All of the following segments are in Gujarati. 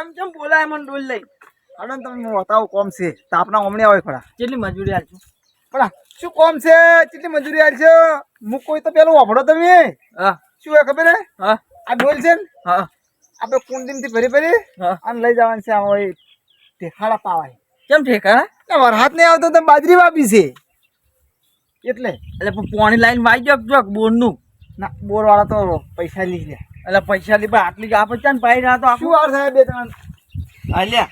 ચમ બોલાય મને ડોલ લઈ અડન તમે બતાવો કોમ છે તાપના ઓમણી આવે ખરા કેટલી મજૂરી આલજો પણ શું કોમ છે કેટલી મજૂરી આલ છે હું કોઈ તો પેલું વાપરો તમે હા શું હે ખબર હે હા આ ડોલ છે ને હા આપણે કુંડીમથી ભરી હા અને લઈ જવાનું છે આ ટેખાડા પાવાય કેમ ઠેકા વરસાદ નહીં આવતો તો બાજરી વાપી છે એટલે એટલે પાણી લાઈન વાઈ જો જો બોરનું ના બોર વાળા તો પૈસા લઈ લે એટલે પૈસા લી પણ આટલી આપે છે ને પાઈ રહ્યા તો શું વાર થાય બે ત્રણ અલ્યા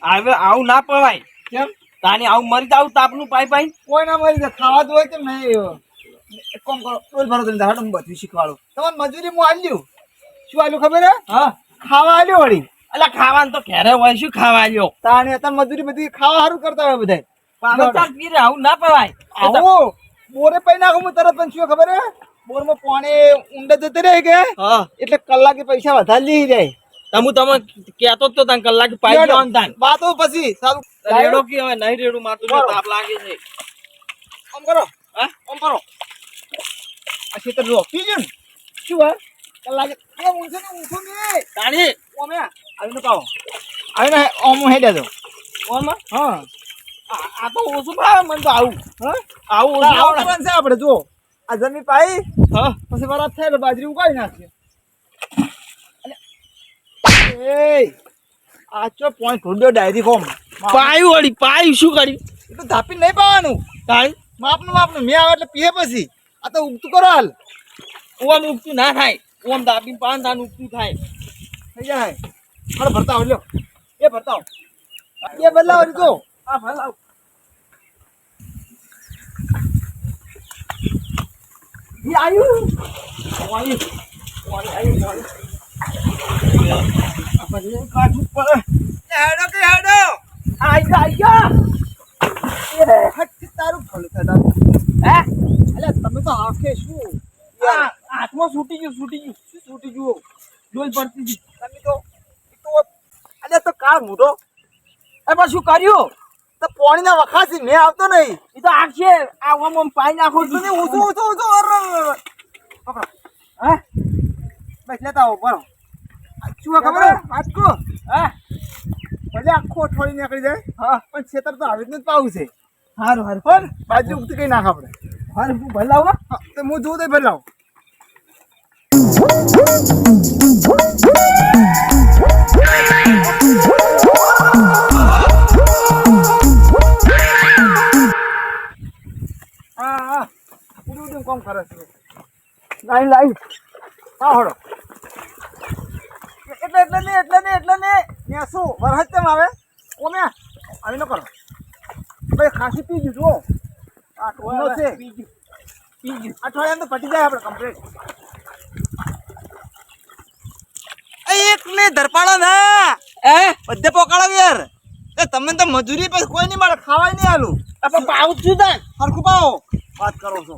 હવે આવું ના પવાય કેમ તાની આવું મરી જાવ તાપનું પાઈ પાઈ કોઈ ના મરી જાય ખાવા તો હોય કેમ નહીં એક કામ કરો ડોલ ભરો તમે હાડો હું બધું શીખવાડું તમારે મજૂરી હું આલ્યું શું આલ્યું ખબર હે હા ખાવા આલ્યું વળી એટલે ખાવાનું તો ઘેરે હોય શું ખાવા લ્યો તાણે અત્યારે મજૂરી બધી ખાવા સારું કરતા હોય બધા પાછળ ચાલ પીરે આવું ના પવાય આવો બોરે પૈ નાખું હું તરત પણ શું ખબર હે બોરમાં પાણી ઊંડા જતું રહે કે હા એટલે કલાકે પૈસા વધારે લઈ જાય તમે કેતો તો તને કલાક પાઈ ગયો ને તાન વાતો પછી સારું રેડો કે હવે નહીં રેડું મારતું ને તાપ લાગે છે આમ કરો હા આમ કરો આ ખેતર જો પીજો ને શું હે કલાકે એ ઊંચો ને તાણી ઓમે આવીને કહો આવીને ઓમ હેડ્યા જો ઓમાં હા આ તો ઓછું ભાવે મને તો આવું હા આવું ઓછું આવડે આવવાનું છે આપણે જો આ જમી પાઈ હા પછી વરાપ થાય એટલે બાજરી ઉગાડી નાખીએ એ આ ચો પોઈન્ટ ઢૂંઢ્યો ડાયરી ફોર્મ પાયું વળી પાયું શું કરી એ તો ધાપી નહીં પાવાનું તાણી માપનું મેં આવે એટલે પીએ પછી આ તો ઉગતું કરો હાલ ઓમ ઉગતું ના થાય ઓમ દાબી પાન તાન ઉગતું થાય થઈ જાય હાલો ભરતા આવ લ્યો એ ભરતા આવ એ બદલાવ રીતો આ ભલાવ ઈ આયું ઓય આયું આપણે કાઠું પડે હેડો કે હેડો આઈ ગયા એ હટ તારું ફળ થાય તારું હે અલે તમે તો આંખે શું આ હાથમાં છૂટી ગયું શું છૂટી ગયું ડોલ પડતી હતી તમે તો અલે તો કાળ મૂઢો એ પણ શું કર્યું તો પાણીના વખાસી મેં આવતો નહીં એ તો આખશે આ ઓમ પાઈ નાખો ઊંચું પકડો હે બસ લેતા આવો બરો શું ખબર હે આટકો હે ભલે આખો અઠવાડિયું નીકળી જાય હા પણ ખેતર તો આવી જ પાવું છે હારું હારું પણ બાજુ ઉગતી કઈ નાખ આપણે હારું હું ભલાવ ને હા, તો હું જોઉં તો બદલાવ હા ઉડું કામ કરે છે લાઈ હા હળો એટલે ને શું વરસાદ કેમ આવે ઓમે આવી ન કરો ભાઈ ખાસી પી ગયું જુઓ આ ટોનો છે પીજું અઠવાડિયામાં તો પટી જાય આપણે કમ્પ્લીટ એક ને ધરપાડો ના બધે પોકાળો યાર એ તમે તો મજૂરી પછી કોઈ નહીં મળે ખાવાય નહીં આલું આપણે પાઉં છું તાન હરખું પાવો વાત કરો છો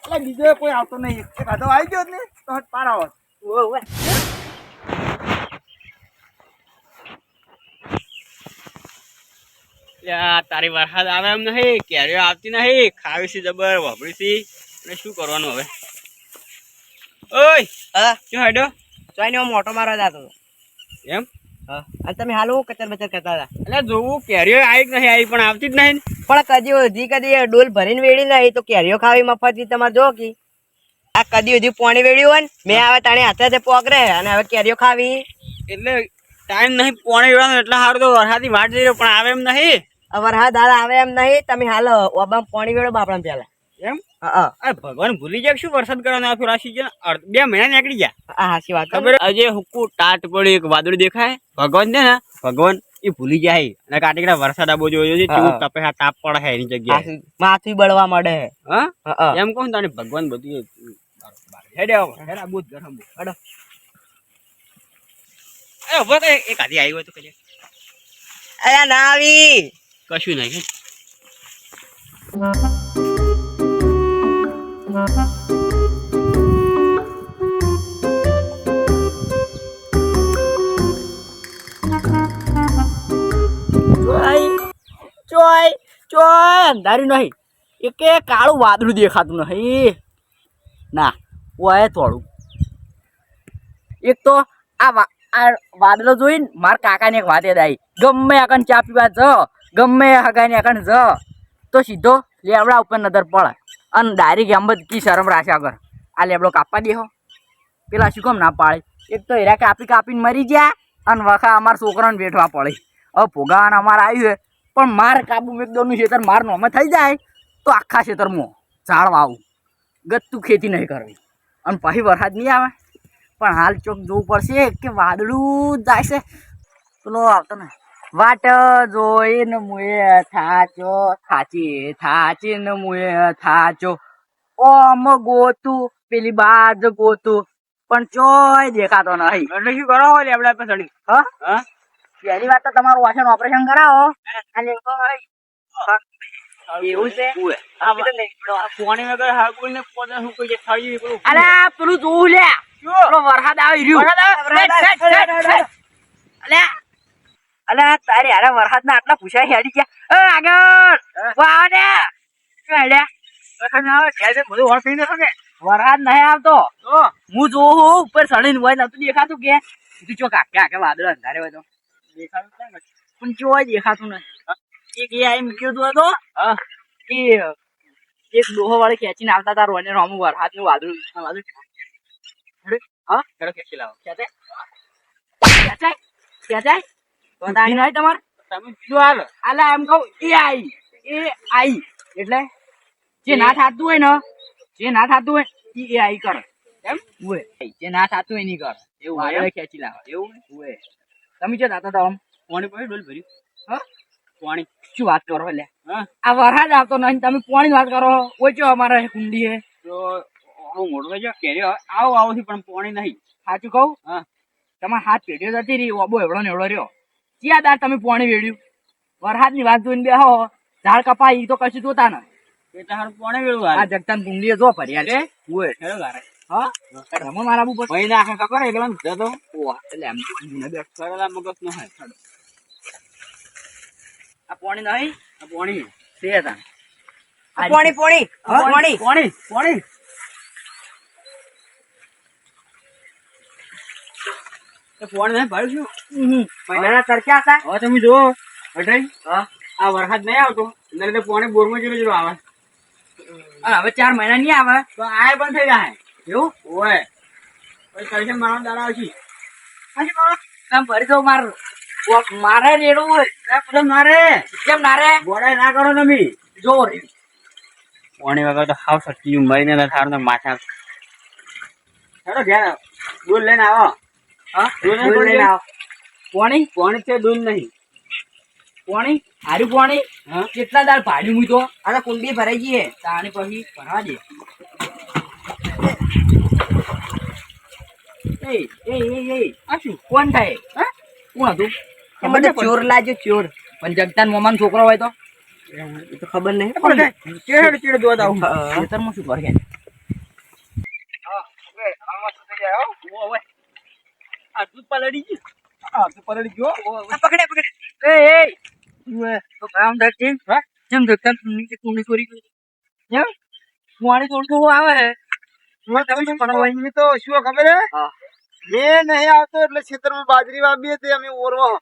એટલે બીજો કોઈ આવતો નહીં એક આધો આવી ગયો ને તો હટ પાર આવો ઓવે તારી વરસાદ આવે એમ નહીં કેરીઓ આવતી નહીં ખાવી છે જબર વાપરી છે અને શું કરવાનું હવે ઓય હા શું હેડો ચોઈને હું મોટો મારવા જતો હતો એમ હા અને તમે હાલ કચર બચર કરતા હતા એટલે જોવું કેરીઓ આવી કે નહીં આવી પણ આવતી જ નહીં પણ કદી ડોલ ભરીને વેડી નહીં તો કેરીઓ ખાવી મફતથી તમારે જો કે આ કદી હજી પાણી વેડ્યું હોય ને મેં આવે તાણે હાથે પોકરે અને હવે કેરીઓ ખાવી એટલે ટાઈમ નહીં પોણે વેળાનો એટલે સારું તો વરસાદની વાટ જઈ રહ્યો પણ આવે એમ નહીં વરસાદ હાલ આવે એમ નહીં તમે હાલ ઓબામાં પાણી વેડો બાપડા પેલા એમ હા અરે ભગવાન ભૂલી જાય શું વરસાદ કરવાનો આખું રાશિ છે 2 મહિના નીકળી ગયા હા હાચી વાત ખબર અજે હુકુ ટાટ પડી એક વાદળ દેખાય ભગવાન છે ને ભગવાન એ ભૂલી જાય અને કાટીકડા વરસાદ આબો જોયો છે કેવું તપે આ તાપ પડે છે એની જગ્યાએ માથું બળવા મળે હા એમ કહું તને ભગવાન બધું હેડે હેડ આ બુધ ગરમ હેડો એ ઉભો તો એક આધી આવ્યો તો કજે અરે ના આવી કશું નહીં અંધાર્યું નહીં એકે કાળું વાદળું દેખાતું નહીં ના ઓય થોડું એક તો આ વાદળો જોઈને મારા કાકાને એક વાત યાદ આવી. ગમે આકન ચા પીવા જ ગમે હગાને આકન જ તો સીધો લેબડા ઉપર નજર પડે અને ડાયરેક્ટ એમ જ કી શરમ રાખ્યા કર આ લેબડો કાપવા દેહો. પેલા શું કેમ ના પાડે? એક તો હીરા કાપીને મરી ગયા અને વખા અમારા છોકરાને બેઠવા પડે. હવે ભોગાવાના અમારે આવ્યું પણ માર કાબુ મેકદોનું ખેતર માર નોમે થઈ જાય તો આખા ખેતરમાં ઝાડ વાવું ગતું ખેતી નહીં કરવી અને પછી વરસાદ નહીં આવે. પણ હાલ ચોક જોવું પડશે કે વાદળું જાય છે પેલો આવતો ને વાટ જોઈને મુએ થાચો થાચી ને મુએ થાચો ઓમ ગોતું પેલી બાજ ગોતું પણ ચોય દેખાતો નહીં. એટલે શું કરો હોય લેબડા પર ચડી? હા પહેલી વાત તો તમારું વાસણ ઓપરેશન કરાવો અને એવું છે. પાણી વગર હાકુલ ને પોતે શું કોઈ થઈ ગયું અરે પેલું જોવું લે પેલો વરસાદ આવી રહ્યું. અલે તારે હારે વરસાદ ના આટલા પૂછાય હેડી ગયા આગળ વાવ ને વરસાદ નહીં આવતો હું જોઉં ઉપર ચડીને હોય નતું દેખાતું કે તું ચોક આખે વાદળ અંધારે હોય તો દેખાતું પણ ચોય દેખાતું નહીં. એક એ આઈ મૂક્યો હતો કે એક ડોહો વાળે ખેંચીને આવતા તાર રોને રોમું વરસાદ નું વાદળું હા ખેંચી લાવો ખેંચાય તો તારી નહીં તમારે તમે શું હાલ આલા એમ કહું એ આઈ એટલે જે ના થાતું હોય ને જે ના થાતું હોય એ આઈ કરે એમ હોય જે ના થાતું હોય નહીં કરે એવું વાદળે ખેંચી લાવે એવું હોય. તમે જો દાતા તો આમ પાણી પછી ડોલ ભર્યું હા પાણી શું વાત કરો એટલે હા આ વરસાદ આવતો નહીં તમે પાણી વાત કરો ઓછો અમારે કુંડી હે તો આવું મોટું થઈ જાય કેરી આવું થી પણ પાણી નહીં. સાચું કહું હા તમારે હાથ પેઢીઓ જતી રહી ઓબો એવડો ને એવડો રહ્યો ક્યાં દાર તમે પાણી વેડ્યું વરસાદ ની વાત જોઈને બેહો ઝાડ કપાય તો કશું જોતા ને એટલે હારું પાણી વેળવું આ જગતાન કુંડીએ જો ફર્યા છે ઓય હેરો ગારે હા રમો મારા ઉપર ભાઈ નાખે ખબર એટલે જતો ઓહ એટલે એમ કરેલા મગજ નો હે આ પાણી નહીં આ પાણી છે તા પોણી પોણી પોણી પાણી પાણી પાણી નહીં ભર્યું છું મહિનાના તડક્યા હતા. હવે તમે જુઓ અઢાઈ હા આ વરસાદ નહીં આવતો એટલે તો પાણી બોરમાં જેટલું આવે અને હવે 4 મહિના નહીં આવે તો આ બંધ થઈ જાય એવું ઓય પછી કલ્શન મારવાનો દાડા આવશે કામ ભરી દો મારે રેડવું હોય મારે કેમ ના રે ગોળાઈ ના કરો તમે જો પાણી વગર તો હાવ સટી મરીને થાર ને માથા હેડો ઘેર દૂધ લઈને આવો હા દૂધ લઈને આવો પાણી પાણી છે દૂધ નહીં પાણી હારું પાણી હા કેટલા દાળ ભાડ્યું હું તો આ તો કુંડી ભરાઈ ગઈ હે. તાણી પછી ભરવા દે આ શું કોણ થાય હા કોણ હતું એમાં તો ચોર લાગ્યો ચોર. પણ જગતાન મોમાન છોકરો હોય તો એ તો ખબર નહીં. ચેડ ચેડ દોત આવું ખેતરમાં શું કરે આ દૂધ પલળી ગયું પકડે પકડે. તો કામ થતી જેમ જગતાન નીચે કુંડી ચોરી કરી કેમ પાણી થોડું આવે હે તો શું ખબર હે હા. મેં નહીં આવતો એટલે ખેતરમાં બાજરી વાવી હતી અમે ઓરવા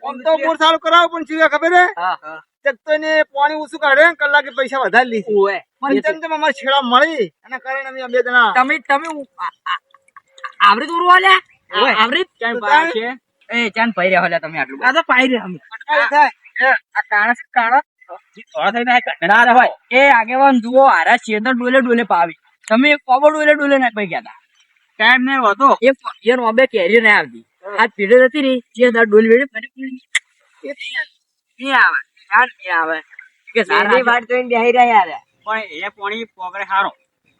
આમ તો બોર ચાલુ કરાવો પણ શું ખબર હે તો એને પાણી ઓછું કાઢે કલાકે પૈસા વધારે લીધી પણ જેમ જેમ અમારે છેડા મળી એના કારણે અમે બે જણા તમે આવરી દોરવા લ્યા આવરી ક્યાં પાવ છે એ ચાન પાઈ રહ્યા લ્યા તમે આટલું આ તો પાઈ રહ્યા અમે થાય આ કાણા થોડા થઈને કટડા રે ભાઈ એ આગેવાન જુઓ હારા છેતર ડોલે ડોલે પાવી તમે કોબો ડોલે ડોલે ના પાઈ ગયા હતા ટાઈમ નહીં હોતો એ નોબે કેરી ના આવતી આ પીડે જતી રહી જે ડોલ વેડે ફરી નહીં આવે યાર નહીં આવે કે એની વાટ જોઈને બેહી રહ્યા યાર. પણ એ પાણી પોગરે હારો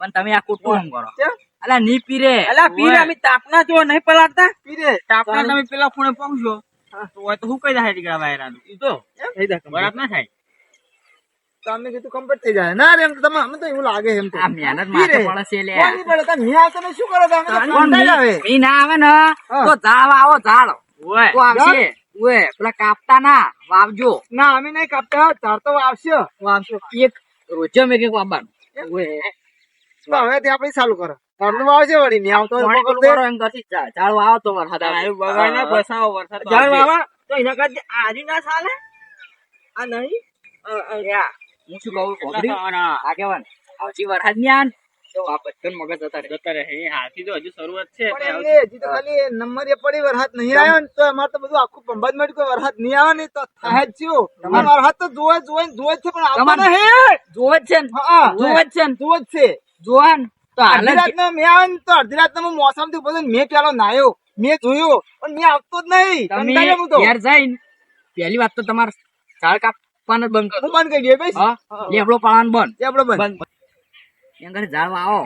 પણ તમે આ કુટુંબ કરો અલા ની પીરે અલા પીરે અમે તાપના જો નહીં પલાળતા પીરે તાપના તમે પેલા ખૂણે પહોંચો તો હોય તો હું કઈ જાય ટીકડા વાયરાનું ઈ તો બરાબર ના થાય તો અમે કીધું કમ્પ્લીટ થઈ જાય ના રે એમ તો તમે અમે તો એવું લાગે એમ તો આ મહેનત માથે પડે છે લે કોની પડે તમે નહીં આવતો ને શું કરો તમે તો ફોન થઈ આવે ઈ ના આવે ને તો ઝાડ આવો ઝાડ ઓય તો આવશે ઓએ પેલા કાપતા ના વાવજો ના અમે નહીં કાપતા ચાર તો આવશે એક રોજે મેં કઈક વાવવાનું ઓએ તો હવે તે આપણે ચાલુ કરો અડધું આવશે વળી મેં આવતો પાણી પેલું કરો એમ કરતી ઝાડ વાવો તો વરસાદ આવે. આવ્યું બગાડ ના બસાવો વરસાદ તો ઝાડ આવશે. વાવા તો એના કરતા આજુ ના ચાલે આ નહીં યા, હું શું કહું ખોબરી? થવાના. આગેવાન આવતી વરસાદ ની આન તો આ બધાને મગજ જતા રહે. જતા રહે. એ હાથી તો હજુ શરૂઆત છે પણ એટલે એમને હજી તો ખાલી નંબર એ પડી વરસાદ નહીં આવ્યો ને તો અમારે તો બધું આખું પંબાજ માં કોઈ વરસાદ નહીં આવે ને તો થાય જ થયું. તમારે- વરસાદ તો જોવે જ છે પણ આવતો તમારે- નહીં. જોવે જ છે ને હા, જોવે જ છે ને જોવે જ છે. જોવાન તો હાલ અડધી જ રાતના મેં આવે ને તો અડધી રાતના મોસમ થી બધું મેં પેલો નાયો મેં જોયું પણ મેં આવતો જ નહીં. તમે કંટાળ્યો હું તો. ઘેર જઈને પહેલી વાત તો તમારે ઝાડ કાપવાનું જ બંધ કરો. હું બંધ કરી દઈએ ભાઈ. હા, લેબડો પાવાનું બંધ. એ આપણે બંધ. એમ કરી ઝાડ વાવો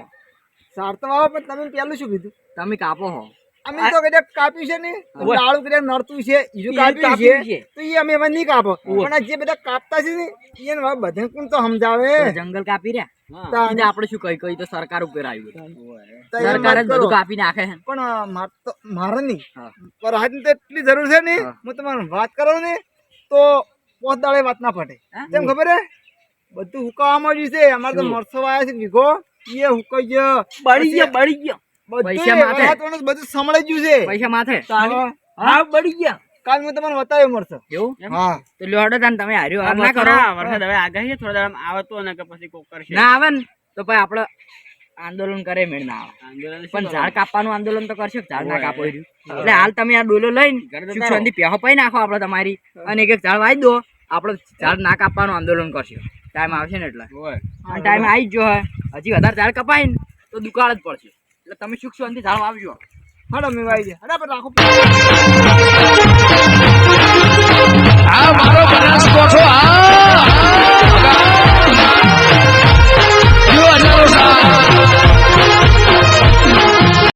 સાર તો વાવો પણ તમે પેલું શું કીધું? તમે કાપો હો. અમે તો કદાચ કાપ્યું છે ને ડાળું કદાચ નડતું છે બીજું એ કાપ્યું કાપ્યું છે છે. તો એ અમે હવે નહીં કાપો પણ આ જે બધા કાપતા છે ને એને હવે બધા કોણ તો સમજાવે તો જંગલ કાપી રહ્યા તા- એટલે આપણે શું કઈ તો સરકાર ઉપર આવ્યું. તા એમ સરકાર જ વાત કરો. બધું કાપી નાખે છે. પણ મારે નહીં હા. પર હાથની તો એટલી જરૂર છે ને હા. હું તમારે વાત કરો ને તો પોત દાડે વાત ના પટે હા? તેમ ખબર હે બધું હુકાવા માંડ્યું છે અમારે તો મરસો વાયા છે વીઘો એ હુકાઈ ગયો બળી ગયો બળી ગયો બધું પૈસા માથે. વરસાદનું બધું સંભળાઈ ગયું છે પૈસા માથે હા. હા બળી ગયા કાલ મેં તમને બતાવ્યો મરસો એવું હા તો લ્યો હડો તાન તમે હાર્યો હાલ ના કરો. ના, વરસાદ હવે આગાહી છે થોડા દાડામાં આવે તો ને કે પછી કોક કરશે ના આવે ને તો ભાઈ આપણે આંદોલન કરે મેળ ના આવે. આંદોલન શું પણ ઝાડ કરવાનું? કાપવાનું આંદોલન તો કરશે ઝાડ ના ઓય. કાપો રહ્યું એટલે હાલ તમે આ ડોલો લઈને ઘરે જતા સુખ શાંતિ પેહો પાઈ નાખો આપણે તમારી અને એક ઝાડ વાઈ દો આપણે ઝાડ ના કાપવાનું આંદોલન કરશે ટાઈમ આવશે ને એટલે હોય. અને ટાઈમ આવી જ જો હજી વધારે ઝાડ કપાય ને તો દુકાળ જ પડશે એટલે તમે સુખ શાંતિ ઝાડ વાવજો. હડો મેં વાઈ ગયા હડો પણ રાખો આ મારો બનાસકોઠો આ